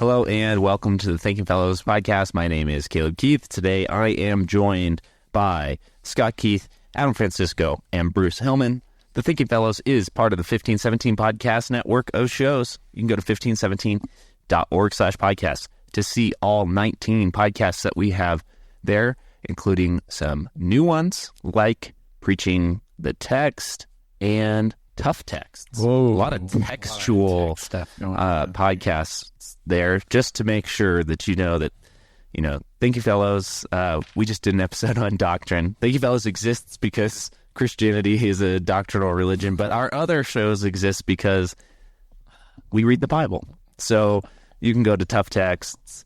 Hello and welcome to the Thinking Fellows podcast. My name is Caleb Keith. Today I am joined by Scott Keith, Adam Francisco, and Bruce Hillman. The Thinking Fellows is part of the 1517 podcast network of shows. You can go to 1517.org/podcast to see all 19 podcasts that we have there, including some new ones like Preaching the Text and Tough Texts. Whoa. A lot of textual podcasts there, just to make sure that Thank You Fellows, we just did an episode on doctrine. Thank You Fellows exists because Christianity is a doctrinal religion, but our other shows exist because we read the Bible. So you can go to Tough Texts,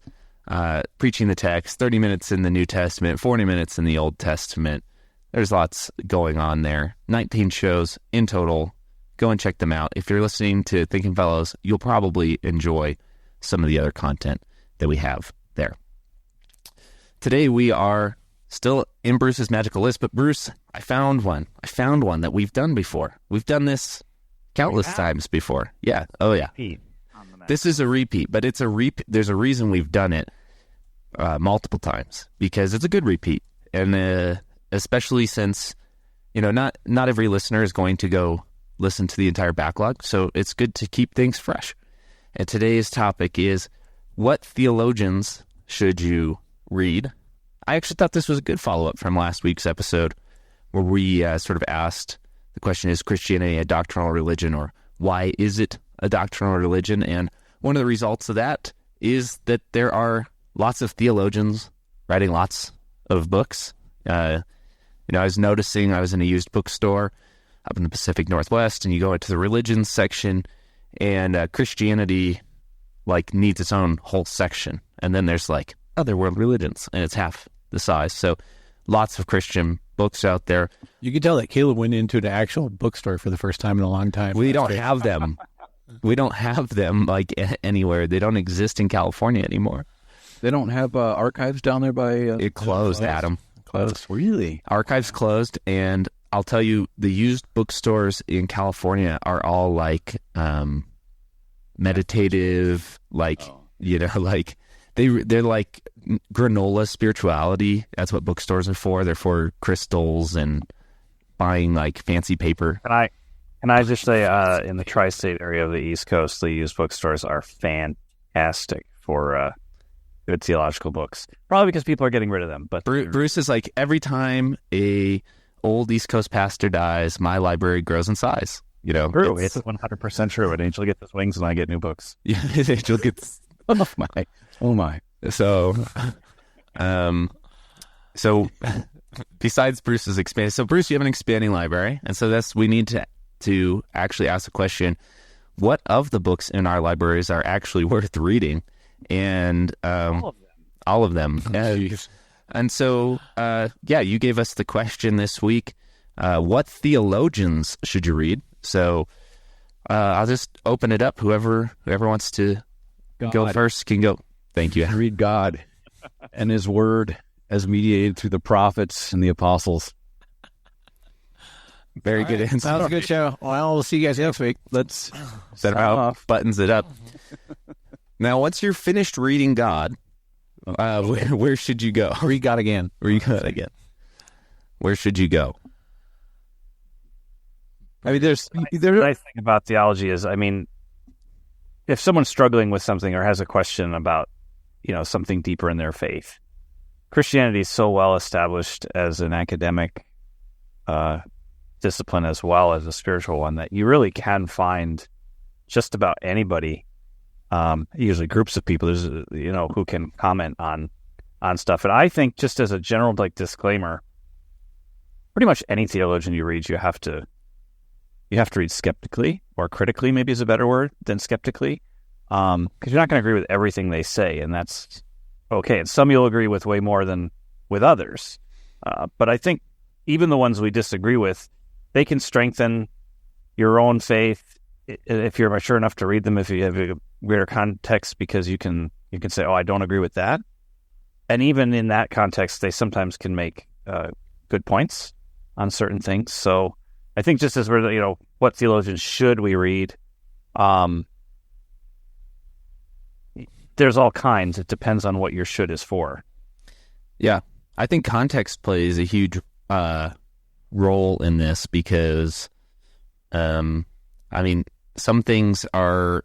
Preaching the Text, 30 minutes in the New Testament, 40 minutes in the Old Testament. There's lots going on there. 19 shows in total. Go and check them out. If you're listening to Thinking Fellows, you'll probably enjoy some of the other content that we have there. Today we are still in Bruce's magical list, but Bruce, I found one that we've done before. We've done this countless times before. Yeah. Oh yeah. This is a repeat, but it's a repeat. There's a reason we've done it multiple times, because it's a good repeat, and especially since not every listener is going to go listen to the entire backlog, so it's good to keep things fresh. And today's topic is, what theologians should you read? I actually thought this was a good follow-up from last week's episode, where we sort of asked the question, is Christianity a doctrinal religion, or why is it a doctrinal religion? And one of the results of that is that there are lots of theologians writing lots of books. I was noticing, I was in a used bookstore up in the Pacific Northwest, and you go into the religions section, and Christianity needs its own whole section. And then there's other world religions, and it's half the size. So lots of Christian books out there. You can tell that Caleb went into an actual bookstore for the first time in a long time. We don't have them. We don't have them anywhere. They don't exist in California anymore. They don't have archives down there by... it closed, Adam. Closed. Really? Archives closed, and I'll tell you, the used bookstores in California are all meditative, they're like granola spirituality. That's what bookstores are for. They're for crystals and buying fancy paper. Can I just say, in the tri-state area of the East Coast, the used bookstores are fantastic for good theological books. Probably because people are getting rid of them. But Bruce is every time a old East Coast pastor dies, my library grows in size. True. It's 100% true. An angel gets his wings, and I get new books. Yeah, an angel gets. Oh my. So besides Bruce's expanding, so Bruce, you have an expanding library, and so we need to actually ask the question: what of the books in our libraries are actually worth reading? And all of them. And so, you gave us the question this week: what theologians should you read? So I'll just open it up. Whoever wants to go first can go. Thank you. Read God and His Word as mediated through the prophets and the apostles. Very good answer. That was a good show. Well, we'll see you guys next week. Let's set it off. Buttons it up. Now, once you're finished reading God, where should you go? Read God again. Read God again. Where should you go? I mean, the nice thing about theology is, if someone's struggling with something or has a question about, something deeper in their faith, Christianity is so well established as an academic discipline as well as a spiritual one that you really can find just about anybody, usually groups of people, who can comment on stuff. And I think, just as a general disclaimer, pretty much any theologian you read, you have to read skeptically, or critically maybe is a better word than skeptically, because you're not going to agree with everything they say, and that's okay. And some you'll agree with way more than with others. But I think even the ones we disagree with, they can strengthen your own faith if you're mature enough to read them, if you have a greater context, because you can say, oh, I don't agree with that. And even in that context, they sometimes can make good points on certain things. So I think, just as we're, what theologians should we read? there's all kinds. It depends on what your should is for. Yeah. I think context plays a huge role in this because, some things are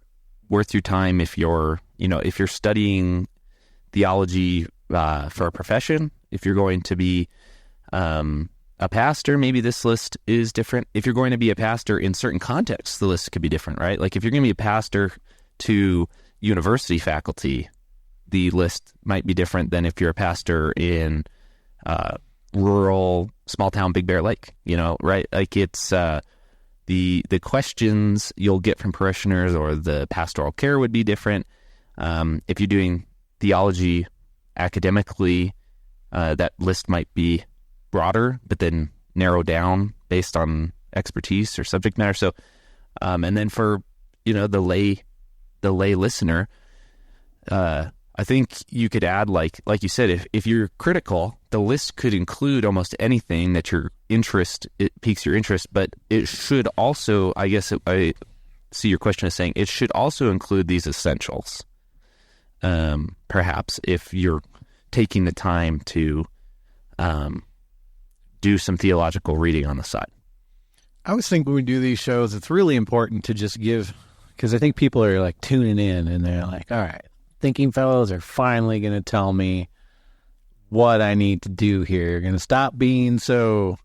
worth your time if you're studying theology for a profession. If you're going to be a pastor, maybe this list is different. If you're going to be a pastor in certain contexts, the list could be different, right? Like if you're going to be a pastor to university faculty, the list might be different than if you're a pastor in rural, small town, Big Bear Lake, right? Like it's the questions you'll get from parishioners or the pastoral care would be different. If you're doing theology academically, that list might be broader, but then narrow down based on expertise or subject matter. So, and then for, the lay listener, I think you could add, like you said, if you're critical, the list could include almost anything that it piques your interest, but it should also, I see your question as saying, it should also include these essentials. Perhaps if you're taking the time to do some theological reading on the side. I always think when we do these shows, it's really important to just give, because I think people are like tuning in and they're like, all right, thinking fellows are finally going to tell me what I need to do here. They're going to stop being so,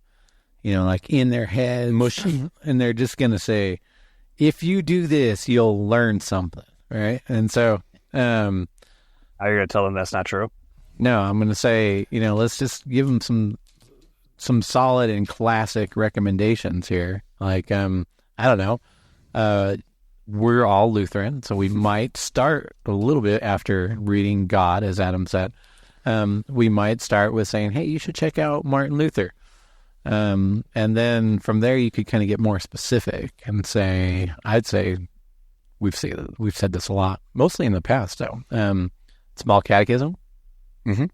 like in their head, mushy, and they're just going to say, if you do this, you'll learn something, right? And so... are you going to tell them that's not true? No, I'm going to say, let's just give them some solid and classic recommendations here. Like, I don't know. We're all Lutheran, so we might start a little bit after reading God, as Adam said. We might start with saying, hey, you should check out Martin Luther. And then from there, you could kind of get more specific and say, I'd say, we've said this a lot, mostly in the past, though. Small Catechism. Mm-hmm.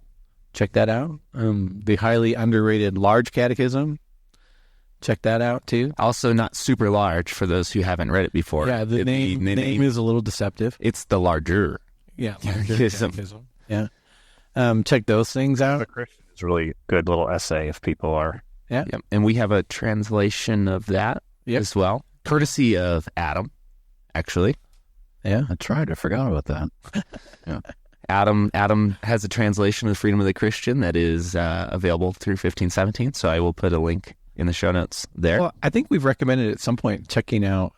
Check that out. The highly underrated Large Catechism. Check that out, too. Also not super large for those who haven't read it before. Yeah, the name is a little deceptive. It's the larger. Yeah, larger catechism. Yeah. Check those things out. The Christian is really a good little essay if people are... Yeah. Yep. And we have a translation of that as well, courtesy of Adam, actually. Yeah, I tried. I forgot about that. Yeah. Adam has a translation of Freedom of the Christian that is available through 1517, so I will put a link in the show notes there. Well, I think we've recommended at some point checking out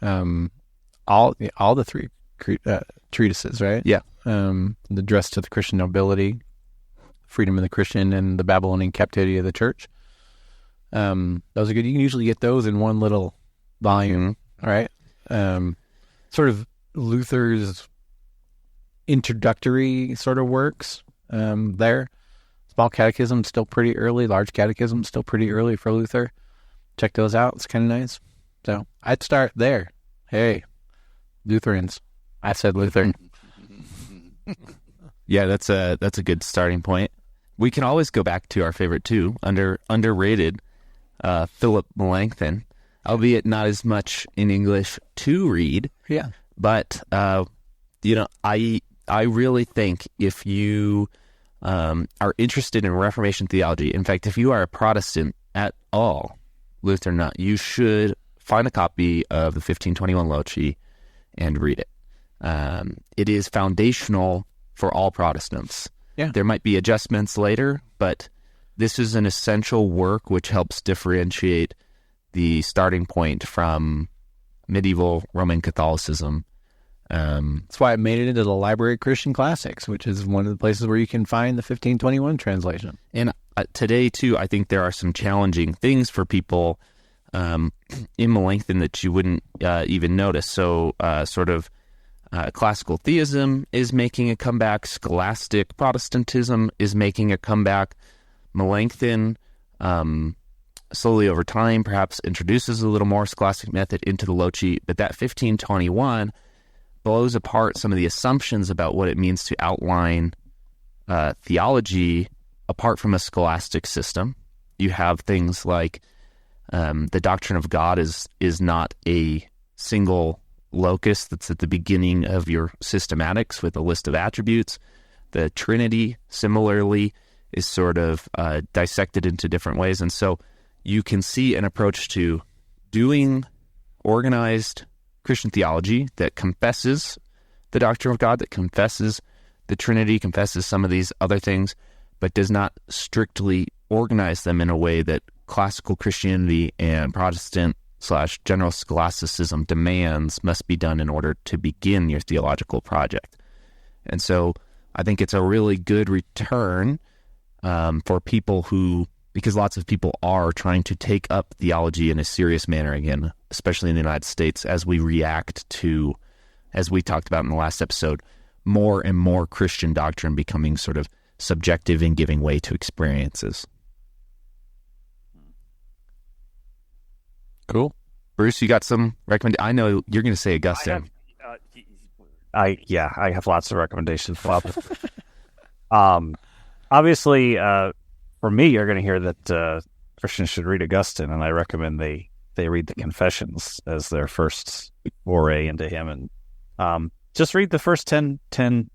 all the three treatises, right? Yeah. The Address to the Christian Nobility, Freedom of the Christian, and the Babylonian Captivity of the Church. Those are good. You can usually get those in one little volume, all right? Sort of Luther's introductory sort of works there. Small Catechism still pretty early. Large Catechism still pretty early for Luther. Check those out. It's kind of nice. So I'd start there. Hey, Lutherans. I said Luther. Yeah, that's a good starting point. We can always go back to our favorite too, underrated Philip Melanchthon, albeit not as much in English to read. Yeah. But, I really think if you are interested in Reformation theology, in fact, if you are a Protestant at all, Lutheran not, you should find a copy of the 1521 Loci and read it. It is foundational for all Protestants. Yeah. There might be adjustments later, but this is an essential work which helps differentiate the starting point from medieval Roman Catholicism. That's why I made it into the Library of Christian Classics, which is one of the places where you can find the 1521 translation. And today, too, I think there are some challenging things for people in Melanchthon that you wouldn't even notice. So classical theism is making a comeback. Scholastic Protestantism is making a comeback. Melanchthon, slowly over time, perhaps introduces a little more scholastic method into the Loci, but that 1521 blows apart some of the assumptions about what it means to outline theology apart from a scholastic system. You have things like the doctrine of God is not a single locus that's at the beginning of your systematics with a list of attributes. The Trinity, similarly, is sort of dissected into different ways. And so you can see an approach to doing organized Christian theology that confesses the doctrine of God, that confesses the Trinity, confesses some of these other things, but does not strictly organize them in a way that classical Christianity and Protestant/general scholasticism demands must be done in order to begin your theological project. And so I think it's a really good return for people who, because lots of people are trying to take up theology in a serious manner again, especially in the United States, as we react to, as we talked about in the last episode, more and more Christian doctrine becoming sort of subjective and giving way to experiences. Cool. Bruce, you got some recommend? I know you're going to say Augustine. I have lots of recommendations. Obviously, for me, you're going to hear that Christians should read Augustine, and I recommend they read the Confessions as their first foray into him, and just read the first 10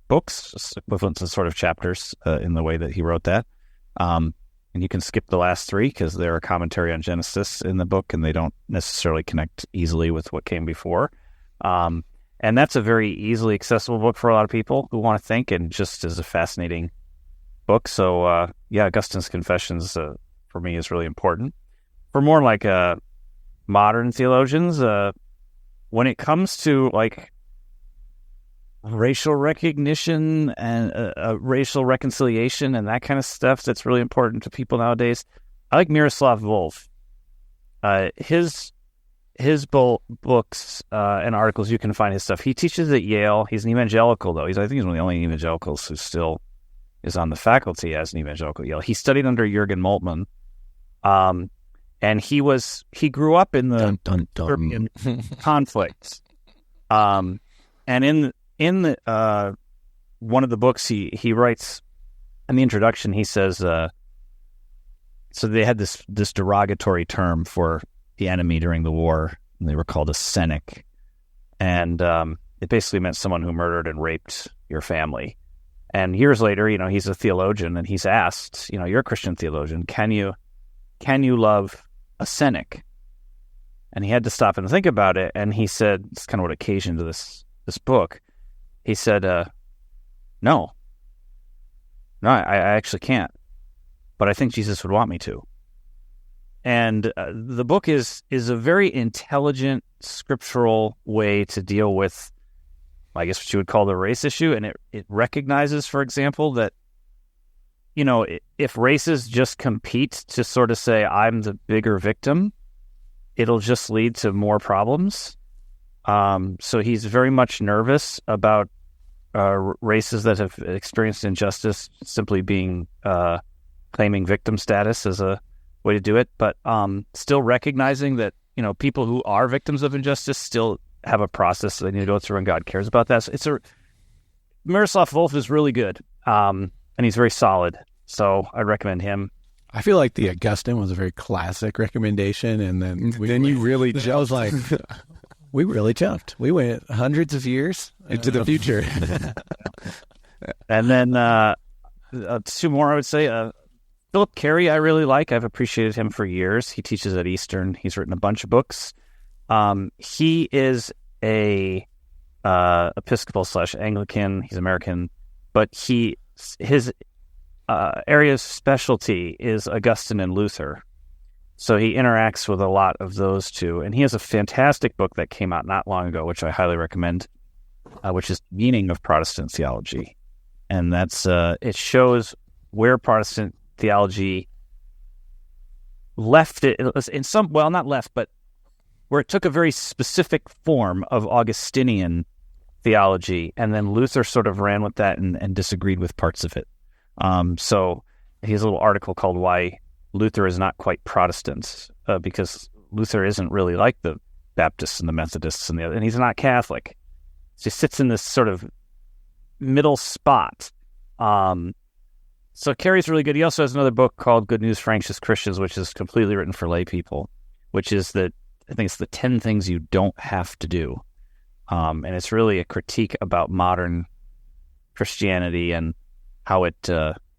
books, equivalent to sort of chapters in the way that he wrote that. And you can skip the last 3 because they're a commentary on Genesis in the book, and they don't necessarily connect easily with what came before. And that's a very easily accessible book for a lot of people who want to think, and just is a fascinating book. So, Augustine's Confessions for me is really important. For more like modern theologians, when it comes to like racial recognition and racial reconciliation and that kind of stuff that's really important to people nowadays, I like Miroslav Volf. His books and articles, you can find his stuff. He teaches at Yale. He's an evangelical, though. I think he's one of the only evangelicals who still is on the faculty as an evangelical at Yale. He studied under Jürgen Moltmann, and he grew up in the Serbian conflicts. And in the one of the books he writes in the introduction, he says, so they had this derogatory term for the enemy during the war, and they were called a Senek, and it basically meant someone who murdered and raped your family. And years later, he's a theologian, and he's asked, you're a Christian theologian, can you love a Senek? And he had to stop and think about it, and he said, it's kind of what occasioned this book. He said, no, I actually can't, but I think Jesus would want me to. And the book is a very intelligent, scriptural way to deal with, I guess, what you would call the race issue. And it recognizes, for example, that, if races just compete to sort of say, I'm the bigger victim, it'll just lead to more problems. So he's very much nervous about races that have experienced injustice simply being claiming victim status as a way to do it, but still recognizing that people who are victims of injustice still have a process they need to go through, and God cares about that. So Miroslav Volf is really good, and he's very solid. So I recommend him. I feel like the Augustine was a very classic recommendation, and then you really jumped. I was like, we really jumped. We went hundreds of years into the future. And then 2 more, I would say. Philip Carey, I really like. I've appreciated him for years. He teaches at Eastern. He's written a bunch of books. He is a Episcopal/Anglican. He's American, but his area of specialty is Augustine and Luther. So he interacts with a lot of those two. And he has a fantastic book that came out not long ago, which I highly recommend, which is Meaning of Protestant Theology. And that's it shows where Protestant theology left it in some, well, not left, but where it took a very specific form of Augustinian theology, and then Luther sort of ran with that and disagreed with parts of it. So he has a little article called Why Luther is Not Quite Protestant, because Luther isn't really like the Baptists and the Methodists and he's not Catholic. So he sits in this sort of middle spot. So Carey's really good. He also has another book called Good News for Anxious Christians, which is completely written for lay people, which is I think it's the 10 things you don't have to do. and it's really a critique about modern Christianity and how it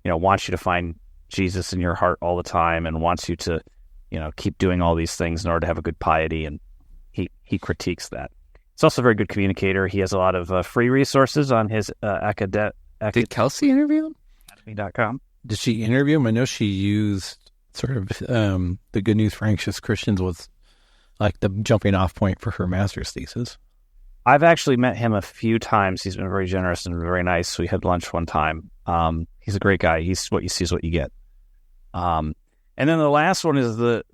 wants you to find Jesus in your heart all the time and wants you to keep doing all these things in order to have a good piety, and he critiques that. He's also a very good communicator. He has a lot of free resources on his Did Kelsey interview him? academy.com. Did she interview him? I know she used sort of the Good News for Anxious Christians was like the jumping off point for her master's thesis. I've actually met him a few times. He's been very generous and very nice. We had lunch one time. He's a great guy. He's what you see is what you get. And then the last one is the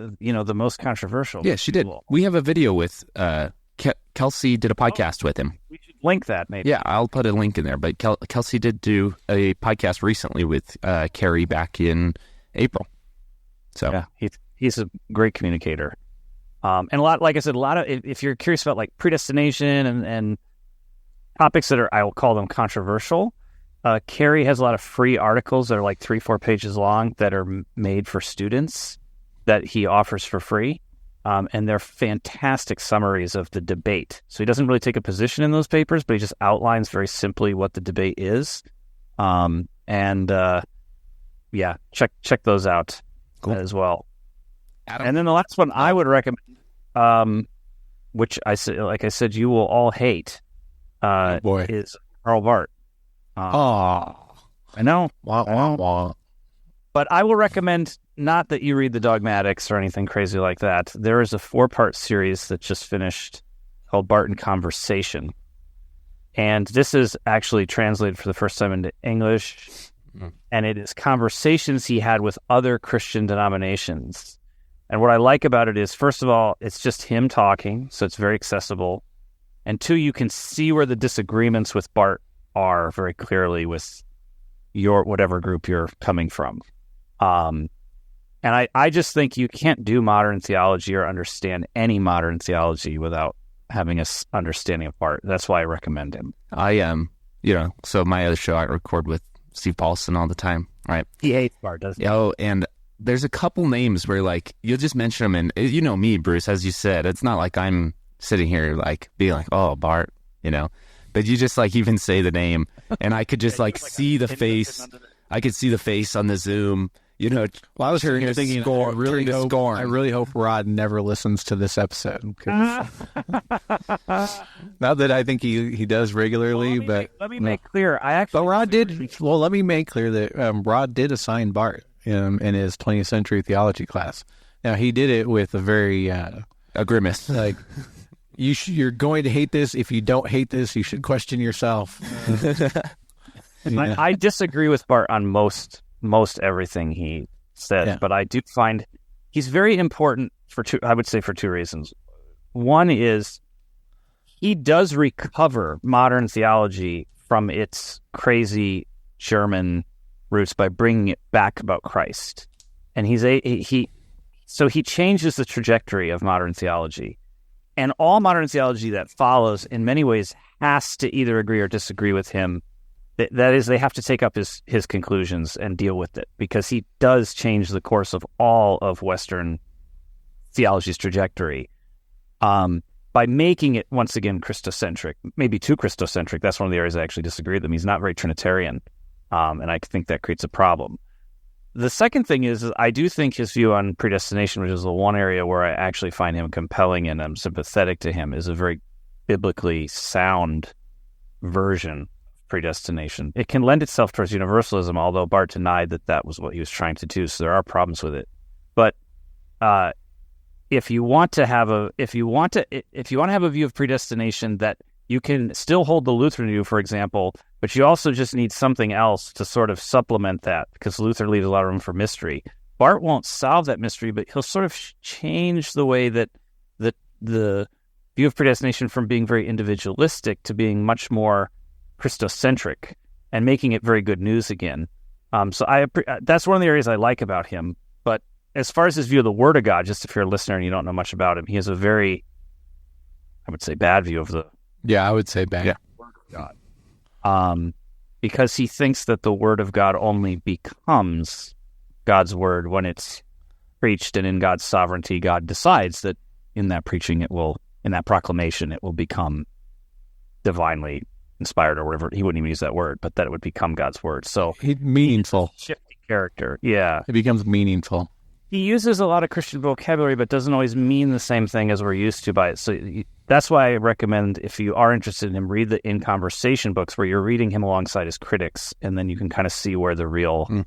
most controversial. Yeah, she did. We have a video with Kelsey did a podcast with him. We should link that maybe. Yeah, I'll put a link in there. But Kelsey did do a podcast recently with Carrie back in April. So yeah, he's a great communicator. And a lot, like I said, if you're curious about like predestination and topics that I will call them controversial, Carrie has a lot of free articles that are like 3-4 pages long that are made for students that he offers for free. And they're fantastic summaries of the debate. So he doesn't really take a position in those papers, but he just outlines very simply what the debate is. Check those out as well. Adam. And then the last one I would recommend, which I said, you will all hate, is Karl Barth. I know. Wah, wah, wah. But I will recommend not that you read the Dogmatics or anything crazy like that. There is a 4-part series that just finished called Barth in Conversation. And this is actually translated for the first time into English. And it is conversations he had with other Christian denominations. And what I like about it is, first of all, it's just him talking, so it's very accessible. And 2, you can see where the disagreements with Barth are very clearly with your whatever group you're coming from. And I just think you can't do modern theology or understand any modern theology without having a understanding of Barth. That's why I recommend him. I am, so my other show I record with Steve Paulson all the time, right? He hates Barth, doesn't he? Oh, and there's a couple names where like you'll just mention them, and you know me, Bruce, as you said, it's not like I'm sitting here like being like, oh, Barth, but you just like even say the name, and I could just like see the face. I could see the face on the Zoom. Well, I was here thinking, I really hope Rod never listens to this episode. Not that I think he does regularly, but let me make clear. Rod did. Well, let me make clear that Rod did assign Barth in his 20th century theology class. Now he did it with a very a grimace, like you're going to hate this. If you don't hate this, you should question yourself. I disagree with Barth on most everything he says, but I do find he's very important for two reasons. One is he does recover modern theology from its crazy German roots by bringing it back about Christ, and he changes the trajectory of modern theology, and all modern theology that follows in many ways has to either agree or disagree with him. That is, they have to take up his conclusions and deal with it, because he does change the course of all of Western theology's trajectory by making it, once again, Christocentric, maybe too Christocentric. That's one of the areas I actually disagree with him. He's not very Trinitarian, and I think that creates a problem. The second thing is I do think his view on predestination, which is the one area where I actually find him compelling and I'm sympathetic to him, is a very biblically sound version predestination. It can lend itself towards universalism, although Barth denied that was what he was trying to do, so there are problems with it. But if you want to have a view of predestination that you can still hold the Lutheran view, for example, but you also just need something else to sort of supplement that, because Luther leaves a lot of room for mystery. Barth won't solve that mystery, but he'll sort of change the way that the view of predestination from being very individualistic to being much more Christocentric and making it very good news again. So that's one of the areas I like about him. But as far as his view of the Word of God, just if you're a listener and you don't know much about him, he has a very, I would say, bad view of the I would say bad. Word of God. Because he thinks that the Word of God only becomes God's Word when it's preached, and in God's sovereignty, God decides that in that preaching in that proclamation, it will become divinely inspired or whatever. He wouldn't even use that word, but that it would become God's word. So meaningful. Shifty character. Yeah. It becomes meaningful. He uses a lot of Christian vocabulary, but doesn't always mean the same thing as we're used to by it. So that's why I recommend, if you are interested in him, read the In Conversation books where you're reading him alongside his critics, and then you can kind of see where the real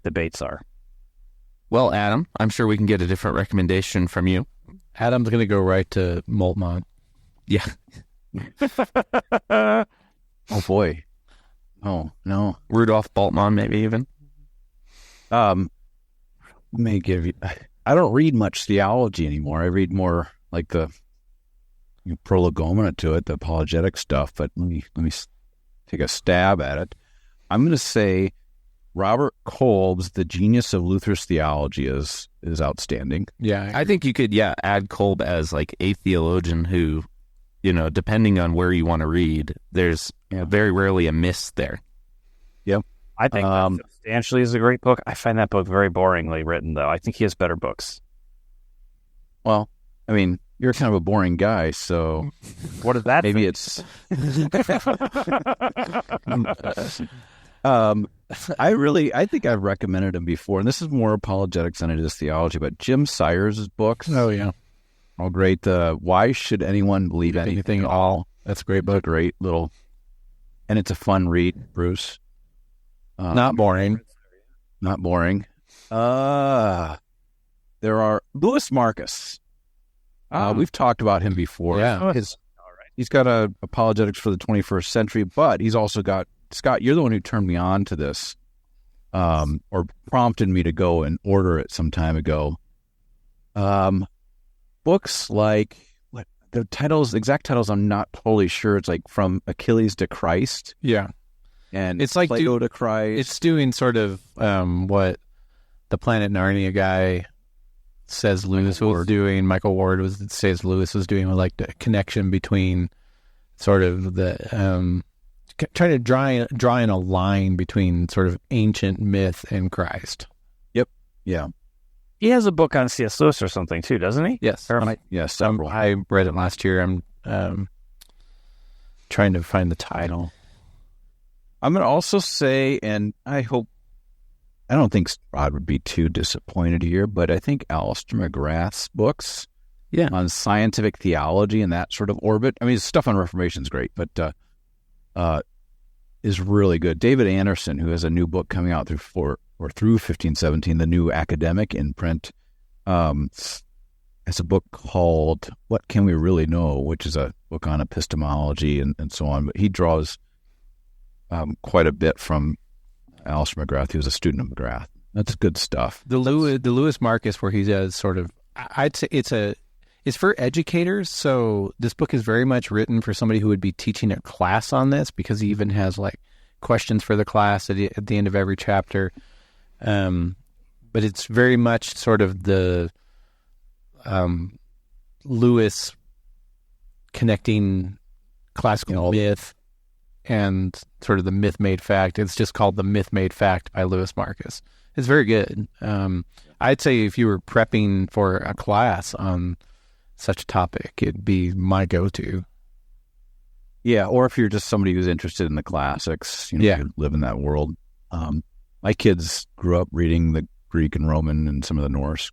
debates are. Well, Adam, I'm sure we can get a different recommendation from you. Adam's going to go right to Moltmann. Yeah. Oh, boy. Oh, no. Rudolf Bultmann, maybe even. May give you. I don't read much theology anymore. I read more like the prolegomena to it, the apologetic stuff. But let me take a stab at it. I'm going to say Robert Kolb's The Genius of Luther's Theology is outstanding. Yeah, I think you could, add Kolb as like a theologian who, depending on where you want to read, there's very rarely a miss there. Yep. I think that Substantially is a great book. I find that book very boringly written, though. I think he has better books. Well, I mean, you're kind of a boring guy, so what does that maybe mean? it's I think I've recommended him before, and this is more apologetics than it is theology, but Jim Sayers' books. Oh, yeah. All great. Why Should Anyone Believe Anything at All? That's a great book. Great little, and it's a fun read, Bruce. Not boring. Not boring. There are Louis Marcus. We've talked about him before. Yeah. He's got a Apologetics for the 21st Century, but he's also got, Scott, you're the one who turned me on to this, or prompted me to go and order it some time ago. Books like, what the titles, exact titles, I'm not totally sure. It's like From Achilles to Christ. Yeah. And it's like Plato to Christ. It's doing sort of what the Planet Narnia guy says Lewis was doing. Michael Ward says Lewis was doing, with like the connection between sort of the trying to drawing a line between sort of ancient myth and Christ. Yep. Yeah. He has a book on C.S. Lewis or something too, doesn't he? Yes. Yes. Several. I read it last year. I'm trying to find the title. I'm going to also say, and I don't think Rod would be too disappointed here, but I think Alistair McGrath's books on scientific theology and that sort of orbit, I mean, his stuff on Reformation is great, but is really good. David Anderson, who has a new book coming out through 1517, the New Academic in print, has a book called What Can We Really Know, which is a book on epistemology and so on. But he draws quite a bit from Alistair McGrath. He was a student of McGrath. That's good stuff. The Louis Marcus, where he does sort of, I'd say it's for educators. So this book is very much written for somebody who would be teaching a class on this, because he even has like questions for the class at the end of every chapter. But it's very much sort of the Lewis connecting classical myth and sort of the myth made fact. It's just called The Myth Made Fact by Louis Marcus. It's very good. I'd say if you were prepping for a class on such a topic, it'd be my go-to. Yeah, or if you're just somebody who's interested in the classics, you live in that world. My kids grew up reading the Greek and Roman and some of the Norse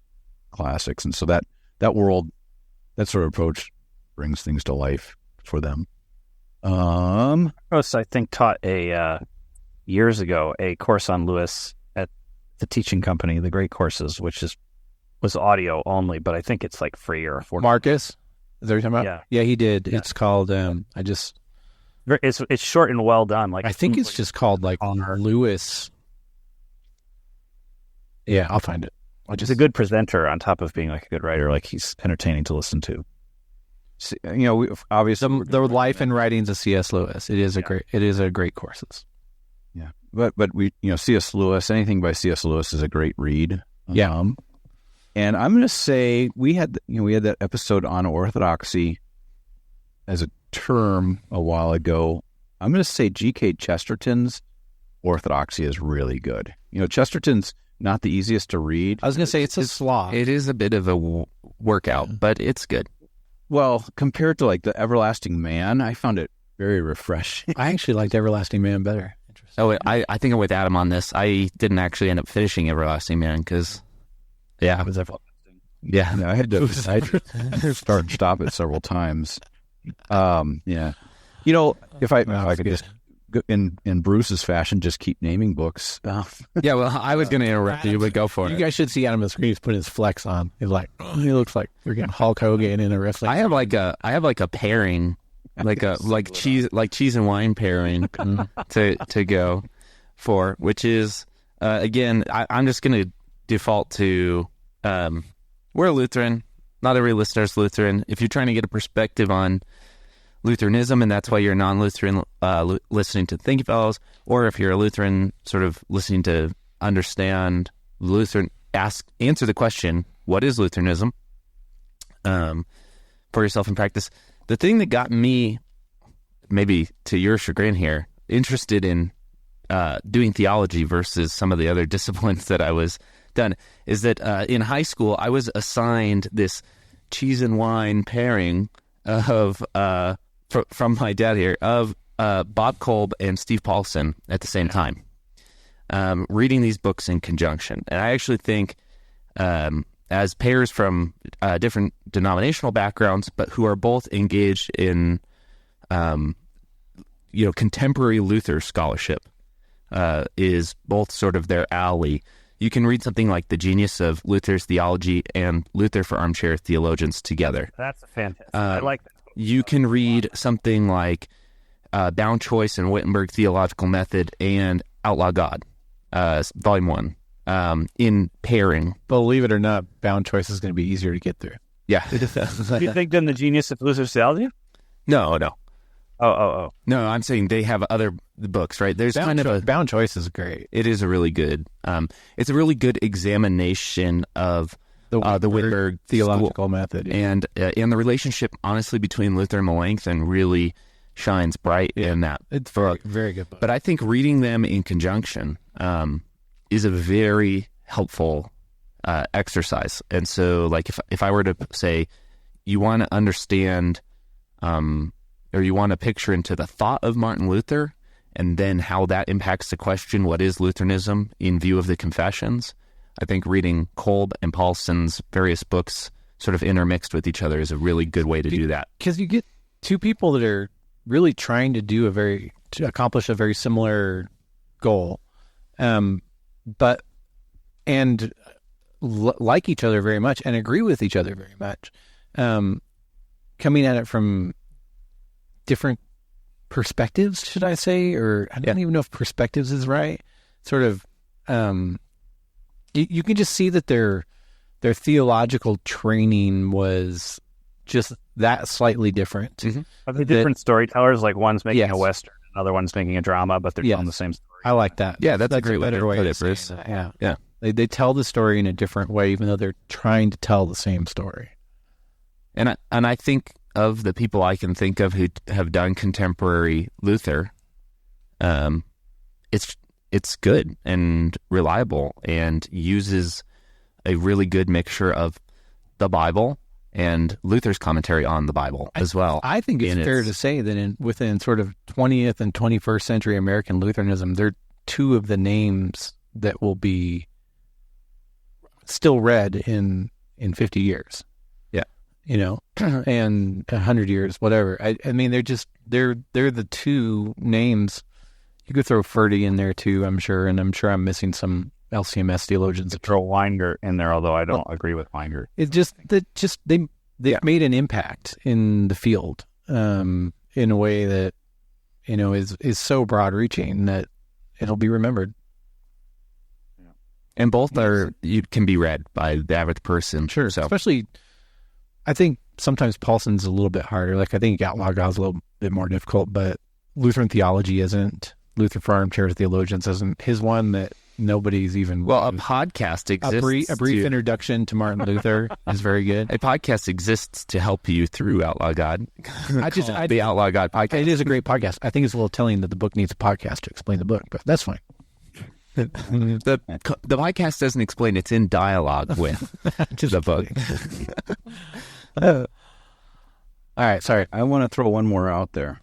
classics, and so that world, that sort of approach brings things to life for them. I think taught years ago a course on Lewis at the teaching company, the Great Courses, which was audio only, but I think it's like free or affordable. Marcus, is that what you're talking about? Yeah, he did. Yeah. It's called. It's short and well done. Like I think it's just called like Lewis. Yeah, I'll find it. He's a good presenter on top of being like a good writer. Like he's entertaining to listen to. We obviously the life and writings of C.S. Lewis. It is a great courses. Yeah, but we C.S. Lewis. Anything by C.S. Lewis is a great read. Yeah. And I'm going to say we had that episode on orthodoxy as a term a while ago. I'm going to say G.K. Chesterton's orthodoxy is really good. Chesterton's not the easiest to read. I was going to say it's a slog. It is a bit of a workout, but it's good. Well, compared to like the Everlasting Man, I found it very refreshing. I actually liked Everlasting Man better. Interesting. Oh, I think I'm with Adam on this. I didn't actually end up finishing Everlasting Man because, It was everlasting. yeah. I had to start and stop it several times. Yeah. You know, if I could just, in Bruce's fashion, just keep naming books. Yeah, well, I was going to interrupt you, but go for You it. guys should see Adam on the screen. He's putting his flex on. He's like, he looks like we're getting Hulk Hogan in a wrestling. I have like a pairing, like cheese and wine pairing to go for, which is again, I'm just going to default to we're Lutheran. Not every listener is Lutheran. If you're trying to get a perspective on Lutheranism, and that's why you're non-Lutheran listening to Thank You Fellows, or if you're a Lutheran sort of listening to understand Lutheran, answer the question, what is Lutheranism, for yourself in practice. The thing that got me, maybe to your chagrin here, interested in doing theology versus some of the other disciplines that I was done, is that in high school I was assigned this cheese and wine pairing of from my dad here of Bob Kolb and Steve Paulson at the same time, reading these books in conjunction. And I actually think as pairs from different denominational backgrounds, but who are both engaged in contemporary Luther scholarship, is both sort of their alley. You can read something like The Genius of Luther's Theology and Luther for Armchair Theologians together. That's fantastic. I like that. You can read something like Bound Choice and Wittenberg Theological Method and Outlaw God, Volume 1, in pairing. Believe it or not, Bound Choice is going to be easier to get through. Yeah. Do you think then The Genius of Luther's Theology? No. Oh. No, I'm saying they have other books, right? There's Bound Choice is great. It is a really good, it's a really good examination of the Wittenberg Theological Method. And the relationship, honestly, between Luther and Melanchthon really shines bright in that. It's very, very good book. But I think reading them in conjunction is a very helpful exercise. And so, like, if I were to say, you want to understand, or you want to picture into the thought of Martin Luther, and then how that impacts the question, what is Lutheranism in view of the Confessions? I think reading Kolb and Paulson's various books sort of intermixed with each other is a really good way to do that. Because you get two people that are really trying to accomplish a very similar goal, like each other very much and agree with each other very much, coming at it from different perspectives, should I say, or I don't even know if perspectives is right. Sort of, you can just see that their theological training was just that slightly different. Mm-hmm. Are they different storytellers? Like one's making a Western, another one's making a drama, but they're telling the same story. I like that. Yeah, that's a great better way to put it. Yeah. They tell the story in a different way, even though they're trying to tell the same story. And I think of the people I can think of who have done contemporary Luther, it's good and reliable and uses a really good mixture of the Bible and Luther's commentary on the Bible as well. I think it's fair to say that within sort of 20th and 21st century American Lutheranism, they're two of the names that will be still read in 50 years. Yeah. And 100 years, whatever. I mean, they're the two names. You could throw Ferdy in there too, I'm sure, and I'm sure I'm missing some LCMS theologians. Throw Weingart in there, although I don't agree with Weingart. It's just that they made an impact in the field in a way that is so broad-reaching that it'll be remembered. And both can be read by the average person. Sure, so. Especially, I think sometimes Paulson's a little bit harder. Like, I think Outlaw God's a little bit more difficult, but Lutheran theology isn't. Luther for Armchair Theologians isn't. His one that nobody's even... Well, a podcast exists. A brief introduction to Martin Luther is very good. A podcast exists to help you through Outlaw God. The Outlaw God podcast. It is a great podcast. I think it's a little telling that the book needs a podcast to explain the book, but that's fine. The podcast doesn't explain. It's in dialogue with the book. All right, sorry. I want to throw one more out there.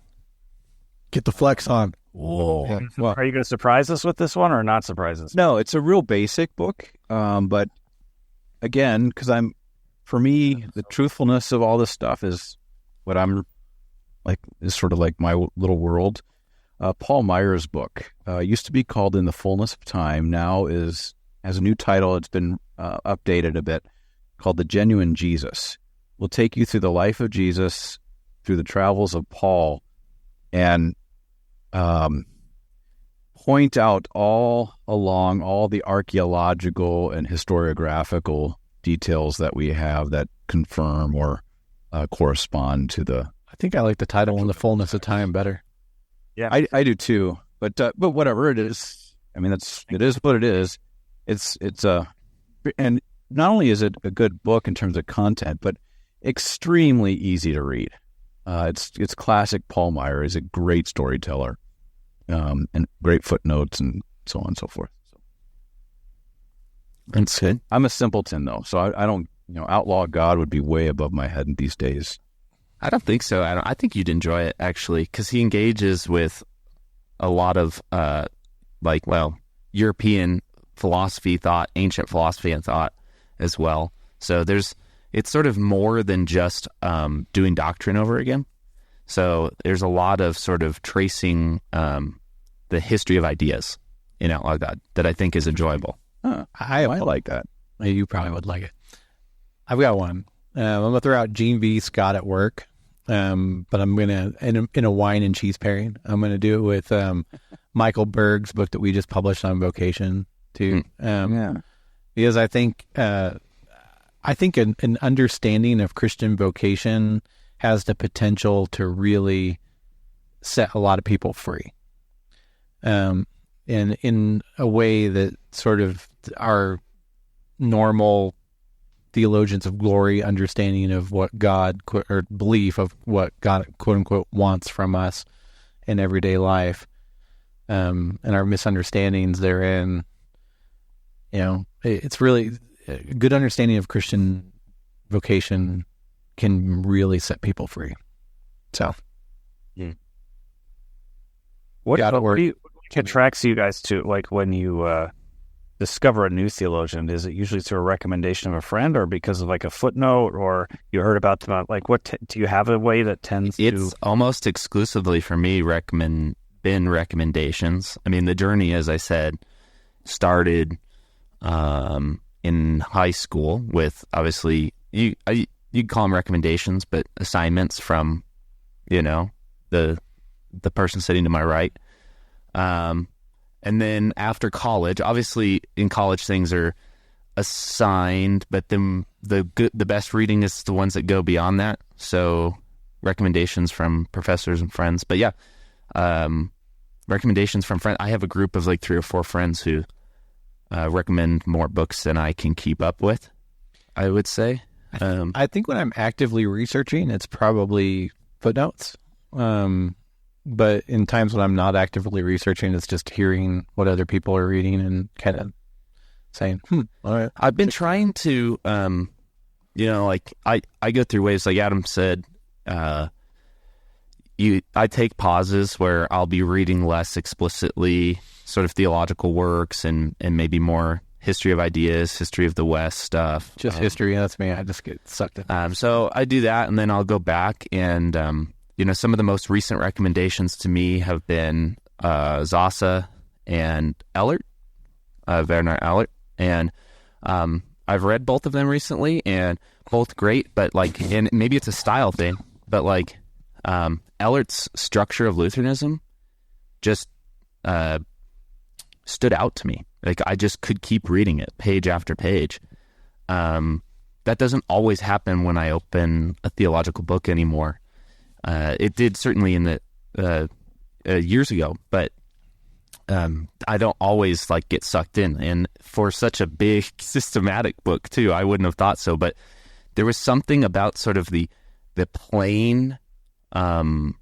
Get the flex on. Whoa. Yeah. Well, Are you going to surprise us with this one or not surprise us? No, it's a real basic book. But again, for me, the truthfulness of all this stuff is what I'm like, is sort of like my little world. Paul Meyer's book used to be called In the Fullness of Time. Now has a new title. It's been updated a bit, called The Genuine Jesus. We'll take you through the life of Jesus, through the travels of Paul, and point out all along all the archaeological and historiographical details that we have that confirm or correspond to the. I think I like the title In the Fullness of Time better. Yeah, I do too. But whatever it is, I mean, it is what it is. And not only is it a good book in terms of content, but extremely easy to read. It's classic Paul Meyer. He's a great storyteller, and great footnotes and so on and so forth. So, That's good. I'm a simpleton though, so I don't, outlaw God would be way above my head these days. I don't think so. I think you'd enjoy it actually, because he engages with a lot of European philosophy thought, ancient philosophy and thought as well. So it's sort of more than just doing doctrine over again. So there's a lot of sort of tracing the history of ideas in Outlaw God that I think is enjoyable. I like that. You probably would like it. I've got one. I'm going to throw out Gene V. Scott at Work, but I'm going to, in a wine and cheese pairing, I'm going to do it with Michael Berg's book that we just published on vocation too. Because I think an understanding of Christian vocation has the potential to really set a lot of people free. And in a way that sort of our normal theologians of glory understanding of what God, or belief of what God, quote unquote, wants from us in everyday life, and our misunderstandings therein, it's really a good understanding of Christian vocation can really set people free. So, what attracts you guys to, like, when you discover a new theologian? Is it usually through a recommendation of a friend, or because of like a footnote, or you heard about them? Like, do you have a way that tends to? It's almost exclusively for me been recommendations. I mean, the journey, as I said, started in high school with, obviously, you call them recommendations, but assignments from, the person sitting to my right. And then after college, obviously in college things are assigned, but then the best reading is the ones that go beyond that. So recommendations from professors and friends. But yeah, recommendations from friends. I have a group of like 3 or 4 friends who recommend more books than I can keep up with, I would say. I think when I'm actively researching, it's probably footnotes. But in times when I'm not actively researching, it's just hearing what other people are reading and kind of saying, all right. I've been trying to, like I go through waves, like Adam said, I take pauses where I'll be reading less explicitly sort of theological works and maybe more history of ideas, history of the West stuff. Just history. That's me. I just get sucked in. So I do that, and then I'll go back and, some of the most recent recommendations to me have been Zasa and Ellert, Werner Ellert. And I've read both of them recently, and both great, but and maybe it's a style thing, but Ellert's structure of Lutheranism just stood out to me. Like, I just could keep reading it page after page. That doesn't always happen when I open a theological book anymore. It did certainly in the years ago, but I don't always get sucked in. And for such a big systematic book too, I wouldn't have thought so. But there was something about sort of the plain outline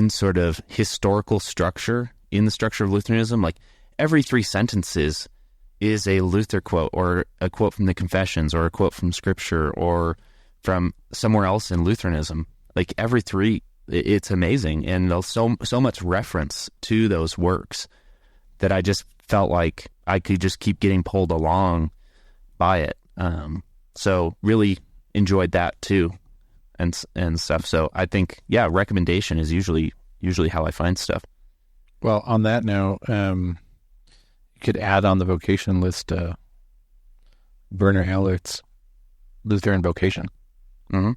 sort of historical structure in the structure of Lutheranism. Like, every 3 sentences is a Luther quote, or a quote from the Confessions, or a quote from Scripture, or from somewhere else in Lutheranism. Like every 3, it's amazing. And there's so much reference to those works that I just felt like I could just keep getting pulled along by it. So really enjoyed that too, and stuff. So I think, recommendation is usually how I find stuff. Well, on that note, you could add on the vocation list Werner Ellert's Lutheran Vocation. Mm-hmm.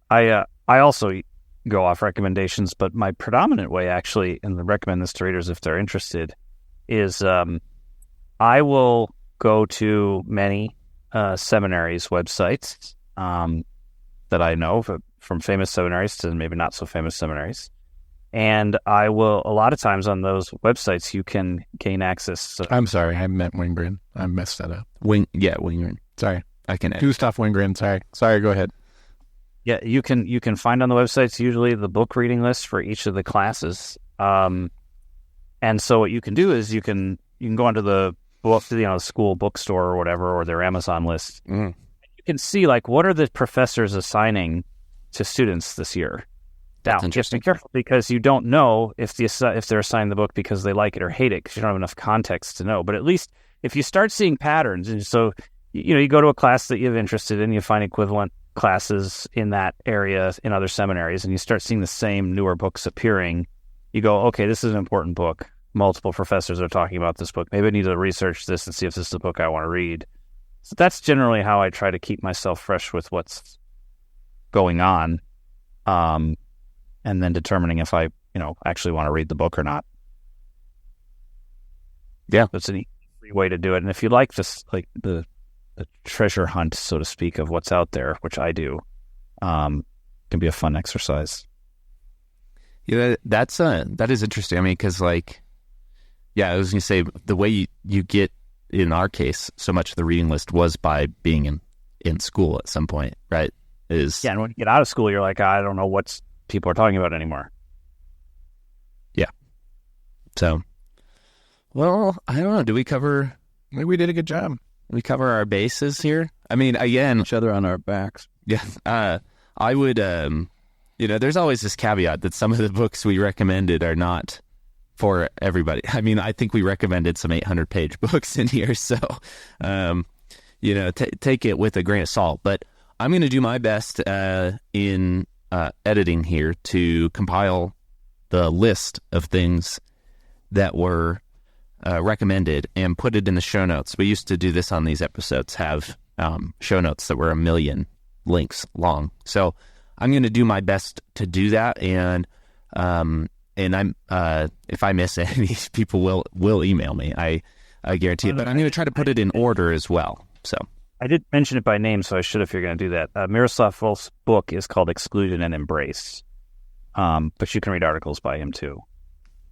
I also go off recommendations, but my predominant way actually, and recommend this to readers if they're interested, is I will go to many seminaries' websites that I know, from famous seminaries to maybe not so famous seminaries. And I will, a lot of times on those websites, you can gain access. I'm sorry, I meant Wingren. I messed that up. Wingren. Sorry. I can add. Gustav Wingren, sorry, go ahead. Yeah, you can find on the websites usually the book reading list for each of the classes. And so what you can do is you can go onto the book, school bookstore or whatever, or their Amazon list. Mm. You can see like what are the professors assigning to students this year. Now, just be careful because you don't know if they're assigning the book because they like it or hate it, because you don't have enough context to know. But at least if you start seeing patterns, and so you go to a class that you're interested in, you find equivalent classes in that area in other seminaries, and you start seeing the same newer books appearing, you go, okay, this is an important book. Multiple professors are talking about this book. Maybe I need to research this and see if this is a book I want to read. So that's generally how I try to keep myself fresh with what's going on, and then determining if I, actually want to read the book or not. Yeah, that's an easy way to do it. And if you like this, like the treasure hunt, so to speak, of what's out there, which I do, can be a fun exercise. Yeah, that is interesting. I mean, because I was going to say the way you get, in our case, so much of the reading list was by being in school at some point, right? And when you get out of school, you're like, I don't know what people are talking about anymore. Yeah. So, well, I don't know. Maybe we did a good job. We cover our bases here. I mean, again, each other on our backs. Yeah. I would, there's always this caveat that some of the books we recommended are not for everybody. I mean, I think we recommended some 800-page books in here, so, take it with a grain of salt. But I'm going to do my best in editing here to compile the list of things that were recommended and put it in the show notes. We used to do this on these episodes, have show notes that were 1 million links long. So I'm going to do my best to do that, and I'm if I miss any, people will email me. I guarantee it. But I'm going to try to put it in order as well. So I did mention it by name, so I should if you're going to do that. Miroslav Volf's book is called Exclusion and Embrace, but you can read articles by him too.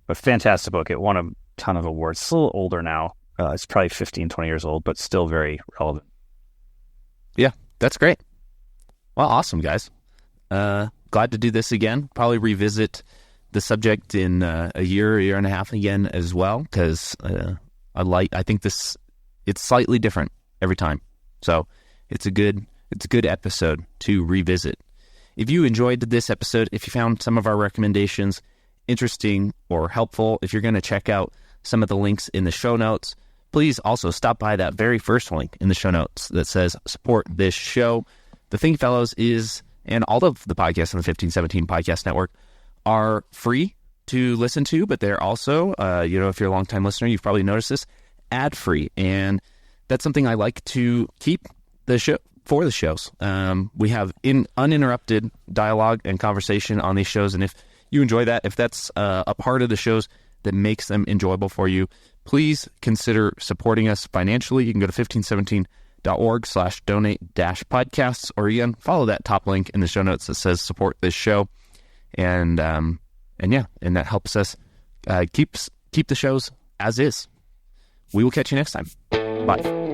But fantastic book. It won a ton of awards. It's a little older now. It's probably 15, 20 years old, but still very relevant. Yeah, that's great. Well, awesome, guys. Glad to do this again. Probably revisit the subject in a year and a half again as well, because I think it's slightly different every time. So it's a good episode to revisit. If you enjoyed this episode, if you found some of our recommendations interesting or helpful, if you're going to check out some of the links in the show notes, please also stop by that very first link in the show notes that says support this show. The Think Fellows and all of the podcasts on the 1517 Podcast Network are free to listen to, but they're also, if you're a longtime listener, you've probably noticed this, ad-free. And that's something I like to keep the shows. We have uninterrupted dialogue and conversation on these shows. And if you enjoy that, if that's a part of the shows that makes them enjoyable for you, please consider supporting us financially. You can go to 1517.org/donate-podcasts, or again, follow that top link in the show notes that says support this show. And that helps us keep the shows as is. We will catch you next time. Bye.